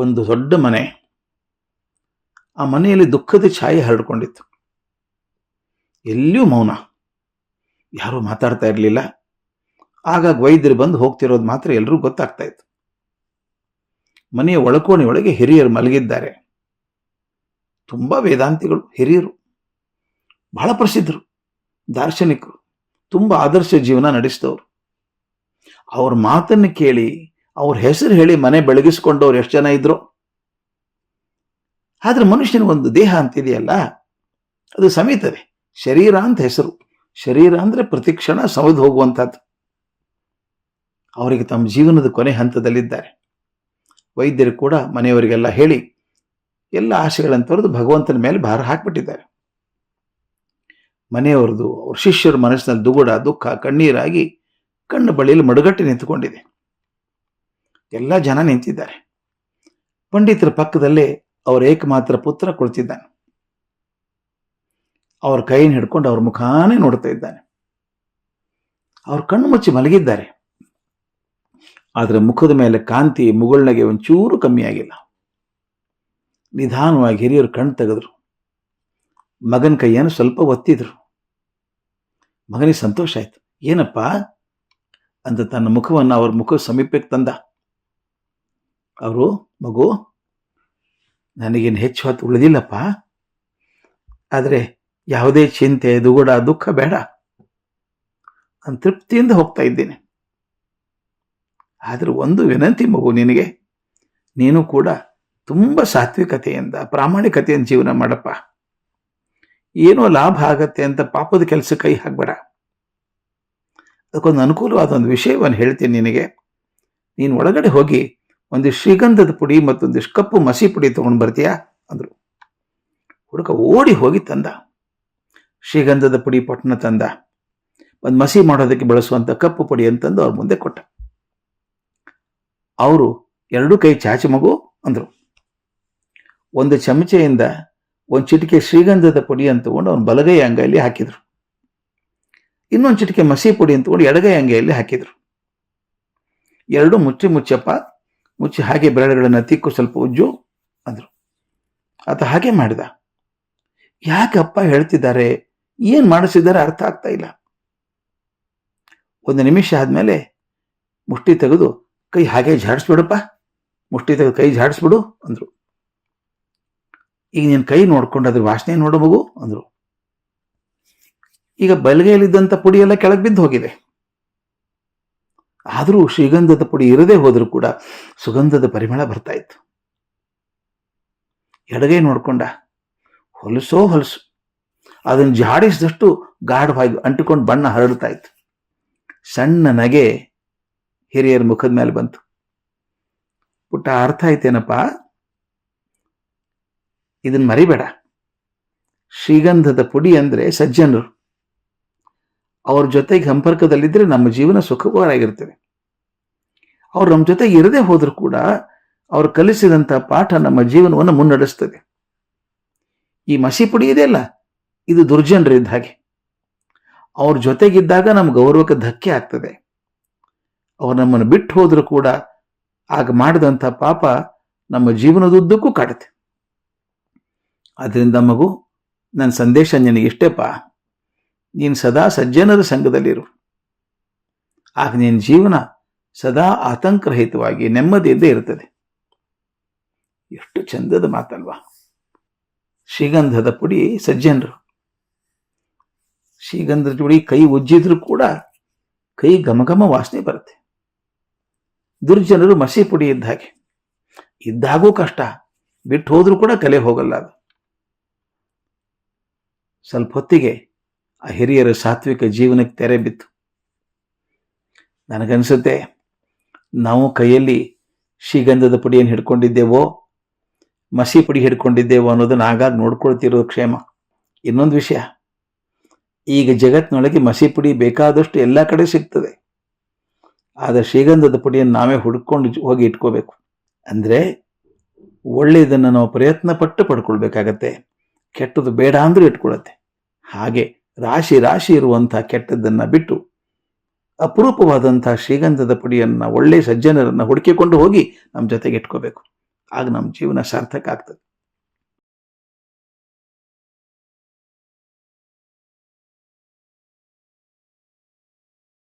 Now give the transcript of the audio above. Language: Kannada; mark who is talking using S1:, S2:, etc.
S1: ಒಂದು ದೊಡ್ಡ ಮನೆ. ಆ ಮನೆಯಲ್ಲಿ ದುಃಖದ ಛಾಯೆ ಹರಡಿಕೊಂಡಿತ್ತು. ಎಲ್ಲಿಯೂ ಮೌನ, ಯಾರೂ ಮಾತಾಡ್ತಾ ಇರಲಿಲ್ಲ. ಆಗಾಗ ವೈದ್ಯರು ಬಂದು ಹೋಗ್ತಿರೋದು ಮಾತ್ರ ಎಲ್ಲರೂ ಗೊತ್ತಾಗ್ತಾ ಇತ್ತು. ಮನೆಯ ಒಳಕೋಣೆಯೊಳಗೆ ಹಿರಿಯರು ಮಲಗಿದ್ದಾರೆ. ತುಂಬ ವೇದಾಂತಿಗಳು, ಹಿರಿಯರು, ಬಹಳ ಪ್ರಸಿದ್ಧರು, ದಾರ್ಶನಿಕರು, ತುಂಬ ಆದರ್ಶ ಜೀವನ ನಡೆಸಿದವರು. ಅವ್ರ ಮಾತನ್ನು ಕೇಳಿ, ಅವ್ರ ಹೆಸರು ಹೇಳಿ ಮನೆ ಬೆಳಗಿಸ್ಕೊಂಡವ್ರು ಎಷ್ಟು ಜನ ಇದ್ರು. ಆದ್ರೆ ಮನುಷ್ಯನಿಗೊಂದು ದೇಹ ಅಂತಿದೆಯಲ್ಲ, ಅದು ಸಮೀತದೆ. ಶರೀರ ಅಂತ ಹೆಸರು. ಶರೀರ ಅಂದ್ರೆ ಪ್ರತಿಕ್ಷಣ ಸೌದು ಹೋಗುವಂಥದ್ದು. ಅವರಿಗೆ ತಮ್ಮ ಜೀವನದ ಕೊನೆ ಹಂತದಲ್ಲಿದ್ದಾರೆ. ವೈದ್ಯರು ಕೂಡ ಮನೆಯವರಿಗೆಲ್ಲ ಹೇಳಿ ಎಲ್ಲ ಆಶೆಗಳನ್ನು ತೊರೆದು ಭಗವಂತನ ಮೇಲೆ ಭಾರ ಹಾಕಿಬಿಟ್ಟಿದ್ದಾರೆ. ಮನೆಯವರದು, ಅವ್ರ ಶಿಷ್ಯರ ಮನಸ್ಸಿನಲ್ಲಿ ದುಗುಡ, ದುಃಖ, ಕಣ್ಣೀರಾಗಿ ಕಣ್ಣು ಬಳಿಯಲ್ಲಿ ಮಡುಗಟ್ಟಿ ನಿಂತುಕೊಂಡಿದೆ. ಎಲ್ಲ ಜನ ನಿಂತಿದ್ದಾರೆ. ಪಂಡಿತರ ಪಕ್ಕದಲ್ಲೇ ಅವರ ಏಕಮಾತ್ರ ಪುತ್ರ ಕುಳಿತಿದ್ದಾನೆ. ಅವ್ರ ಕೈಯನ್ನು ಹಿಡ್ಕೊಂಡು ಅವ್ರ ಮುಖಾನೇ ನೋಡ್ತಾ ಇದ್ದಾನೆ. ಅವ್ರ ಕಣ್ಣು ಮುಚ್ಚಿ ಮಲಗಿದ್ದಾರೆ. ಆದರೆ ಮುಖದ ಮೇಲೆ ಕಾಂತಿ, ಮುಗುಳ್ನಗೆ ಒಂಚೂರು ಕಮ್ಮಿ ಆಗಿಲ್ಲ. ನಿಧಾನವಾಗಿ ಹಿರಿಯರು ಕಣ್ಣು ತೆಗೆದ್ರು. ಮಗನ ಕೈಯನ್ನು ಸ್ವಲ್ಪ ಒತ್ತಿದ್ರು. ಮಗನಿಗೆ ಸಂತೋಷ ಆಯ್ತು. ಏನಪ್ಪ ಅಂತ ತನ್ನ ಮುಖವನ್ನು ಅವ್ರ ಮುಖ ಸಮೀಪಕ್ಕೆ ತಂದ. ಅವರು, ಮಗು, ನನಗೇನು ಹೆಚ್ಚು ಹೊತ್ತು ಉಳಿದಿಲ್ಲಪ್ಪ, ಆದರೆ ಯಾವುದೇ ಚಿಂತೆ, ದುಗುಡ, ದುಃಖ ಬೇಡ. ನಾನು ತೃಪ್ತಿಯಿಂದ ಹೋಗ್ತಾ ಇದ್ದೇನೆ. ಆದ್ರೆ ಒಂದು ವಿನಂತಿ ಮಗು, ನಿನಗೆ, ನೀನು ಕೂಡ ತುಂಬ ಸಾತ್ವಿಕತೆಯಿಂದ, ಪ್ರಾಮಾಣಿಕತೆಯಿಂದ ಜೀವನ ಮಾಡಪ್ಪ. ಏನೋ ಲಾಭ ಆಗತ್ತೆ ಅಂತ ಪಾಪದ ಕೆಲಸ ಕೈ ಹಾಕ್ಬೇಡ. ಅದಕ್ಕೊಂದು ಅನುಕೂಲವಾದ ಒಂದು ವಿಷಯವನ್ನು ಹೇಳ್ತೀನಿ ನಿನಗೆ. ನೀನು ಒಳಗಡೆ ಹೋಗಿ ಒಂದು ಶ್ರೀಗಂಧದ ಪುಡಿ ಮತ್ತೊಂದಿಷ್ಟು ಕಪ್ಪು ಮಸಿ ಪುಡಿ ತಗೊಂಡು ಬರ್ತೀಯಾ ಅಂದ್ರು. ಹುಡುಗ ಓಡಿ ಹೋಗಿ ತಂದ. ಶ್ರೀಗಂಧದ ಪುಡಿ ಪೊಟ್ಟಣ ತಂದ. ಒಂದು ಮಸಿ ಮಾಡೋದಕ್ಕೆ ಬಳಸುವಂಥ ಕಪ್ಪು ಪುಡಿ ಅಂತಂದು ಅವ್ರ ಮುಂದೆ ಕೊಟ್ಟ. ಅವರು ಎರಡೂ ಕೈ ಚಾಚಿ ಮಗು ಅಂದರು. ಒಂದು ಚಮಚೆಯಿಂದ ಒಂದು ಚಿಟಿಕೆ ಶ್ರೀಗಂಧದ ಪುಡಿ ಅಂತ ತಗೊಂಡು ಅವನ ಬಲಗೈ ಅಂಗೈಯಲ್ಲಿ ಹಾಕಿದ್ರು. ಇನ್ನೊಂದು ಚಿಟಿಕೆ ಮಸಿ ಪುಡಿ ಅಂತ ತಗೊಂಡು ಎಡಗೈ ಅಂಗೈಯಲ್ಲಿ ಹಾಕಿದ್ರು. ಎರಡು ಮುಚ್ಚಪ್ಪ, ಮುಚ್ಚಿ ಹಾಗೆ ಬೆರಳುಗಳನ್ನು ತಿಕ್ಕು, ಸ್ವಲ್ಪ ಉಜ್ಜು ಅಂದರು. ಆತ ಹಾಗೆ ಮಾಡಿದ. ಯಾಕಪ್ಪ ಹೇಳ್ತಿದ್ದಾರೆ, ಏನ್ ಮಾಡಿಸಿದ್ದಾರೆ ಅರ್ಥ ಆಗ್ತಾ ಇಲ್ಲ. ಒಂದು ನಿಮಿಷ ಆದ್ಮೇಲೆ ಮುಷ್ಟಿ ತೆಗೆದು ಕೈ ಹಾಗೆ ಝಾಡಿಸ್ಬಿಡಪ್ಪ, ಮುಷ್ಟಿ ತೆಗೆದು ಕೈ ಝಾಡಿಸ್ಬಿಡು ಅಂದ್ರು. ಈಗ ನೀನು ಕೈ ನೋಡ್ಕೊಂಡು ಅದ್ರ ವಾಸನೆ ನೋಡು ಮಗು ಅಂದ್ರು. ಈಗ ಬಲಗೈಯಲ್ಲಿದ್ದಂಥ ಪುಡಿ ಎಲ್ಲ ಕೆಳಗೆ ಬಿದ್ದು ಹೋಗಿದೆ. ಆದರೂ ಶ್ರೀಗಂಧದ ಪುಡಿ ಇರದೇ ಹೋದ್ರೂ ಕೂಡ ಸುಗಂಧದ ಪರಿಮಳ ಬರ್ತಾ ಇತ್ತು. ಎಡಗೈ ನೋಡ್ಕೊಂಡ, ಹೊಲಸೋ ಹೊಲಸು, ಅದನ್ನು ಜಾಡಿಸಿದಷ್ಟು ಗಾಢವಾಗಿ ಅಂಟಿಕೊಂಡು ಬಣ್ಣ ಹರಡ್ತಾ ಇತ್ತು. ಸಣ್ಣ ನಗೆ ಹಿರಿಯರ ಮುಖದ ಮೇಲೆ ಬಂತು. ಪುಟ್ಟ, ಅರ್ಥ ಆಯ್ತೇನಪ್ಪ, ಇದನ್ನ ಮರಿಬೇಡ. ಶ್ರೀಗಂಧದ ಪುಡಿ ಅಂದ್ರೆ ಸಜ್ಜನರು. ಅವ್ರ ಜೊತೆಗೆ ಸಂಪರ್ಕದಲ್ಲಿದ್ದರೆ ನಮ್ಮ ಜೀವನ ಸುಖಕರವಾಗಿರ್ತದೆ. ಅವ್ರು ನಮ್ಮ ಜೊತೆಗೆ ಇರದೇ ಹೋದ್ರೂ ಕೂಡ ಅವ್ರು ಕಲಿಸಿದಂಥ ಪಾಠ ನಮ್ಮ ಜೀವನವನ್ನು ಮುನ್ನಡೆಸ್ತದೆ. ಈ ಮಸಿ ಪುಡಿ ಇದೆಯಲ್ಲ, ಇದು ದುರ್ಜನರಿದ್ದ ಹಾಗೆ. ಅವ್ರ ಜೊತೆಗಿದ್ದಾಗ ನಮ್ಮ ಗೌರವಕ್ಕೆ ಧಕ್ಕೆ ಆಗ್ತದೆ. ಅವ್ರು ನಮ್ಮನ್ನು ಬಿಟ್ಟು ಹೋದ್ರೂ ಕೂಡ ಆಗ ಮಾಡಿದಂಥ ಪಾಪ ನಮ್ಮ ಜೀವನದುದ್ದಕ್ಕೂ ಕಾಡುತ್ತೆ. ಅದರಿಂದ ಮಗು, ನನ್ನ ಸಂದೇಶ ನಿನಗಿಷ್ಟೇಪ್ಪ, ನೀನು ಸದಾ ಸಜ್ಜನರ ಸಂಘದಲ್ಲಿರು. ಆಗ ನಿನ್ನ ಜೀವನ ಸದಾ ಆತಂಕರಹಿತವಾಗಿ ನೆಮ್ಮದಿಯಿಂದ ಇರುತ್ತದೆ. ಎಷ್ಟು ಚಂದದ ಮಾತಲ್ವಾ. ಶ್ರೀಗಂಧದ ಪುಡಿ ಸಜ್ಜನರು. ಶ್ರೀಗಂಧದ ಪುಡಿ ಕೈ ಉಜ್ಜಿದ್ರೂ ಕೂಡ ಕೈ ಘಮಘಮ ವಾಸನೆ ಬರುತ್ತೆ. ದುರ್ಜನರು ಮಸಿ ಪುಡಿ ಇದ್ದ ಹಾಗೆ, ಇದ್ದಾಗೂ ಕಷ್ಟ, ಬಿಟ್ಟು ಹೋದ್ರೂ ಕೂಡ ಕಲೆ ಹೋಗಲ್ಲ ಅದು. ಸ್ವಲ್ಪ ಹೊತ್ತಿಗೆ ಆ ಹಿರಿಯರ ಸಾತ್ವಿಕ ಜೀವನಕ್ಕೆ ತೆರೆ ಬಿತ್ತು. ನನಗನ್ಸುತ್ತೆ ನಾವು ಕೈಯಲ್ಲಿ ಶ್ರೀಗಂಧದ ಪುಡಿಯನ್ನು ಹಿಡ್ಕೊಂಡಿದ್ದೇವೋ, ಮಸಿ ಪುಡಿ ಹಿಡ್ಕೊಂಡಿದ್ದೇವೋ ಅನ್ನೋದನ್ನ ಆಗಾಗ ನೋಡ್ಕೊಳ್ತಿರೋದು ಕ್ಷೇಮ. ಇನ್ನೊಂದು ವಿಷಯ, ಈಗ ಜಗತ್ತಿನೊಳಗೆ ಮಸಿ ಪುಡಿ ಬೇಕಾದಷ್ಟು ಎಲ್ಲ ಕಡೆ ಸಿಗ್ತದೆ. ಆದರೆ ಶ್ರೀಗಂಧದ ಪುಡಿಯನ್ನು ನಾವೇ ಹುಡ್ಕೊಂಡು ಹೋಗಿ ಇಟ್ಕೋಬೇಕು. ಅಂದರೆ ಒಳ್ಳೆಯದನ್ನು ನಾವು ಪ್ರಯತ್ನ ಪಟ್ಟು ಪಡ್ಕೊಳ್ಬೇಕಾಗತ್ತೆ. ಕೆಟ್ಟದ್ದು ಬೇಡ ಅಂದ್ರೂ ಇಟ್ಕೊಳ್ಳುತ್ತೆ. ಹಾಗೆ ರಾಶಿ ರಾಶಿ ಇರುವಂಥ ಕೆಟ್ಟದ್ದನ್ನು ಬಿಟ್ಟು ಅಪರೂಪವಾದಂಥ ಶ್ರೀಗಂಧದ ಪುಡಿಯನ್ನು, ಒಳ್ಳೆಯ ಸಜ್ಜನರನ್ನು ಹುಡುಕಿಕೊಂಡು ಹೋಗಿ ನಮ್ಮ ಜೊತೆಗೆ ಇಟ್ಕೋಬೇಕು. ಆಗ ನಮ್ಮ ಜೀವನ ಸಾರ್ಥಕ ಆಗ್ತದೆ.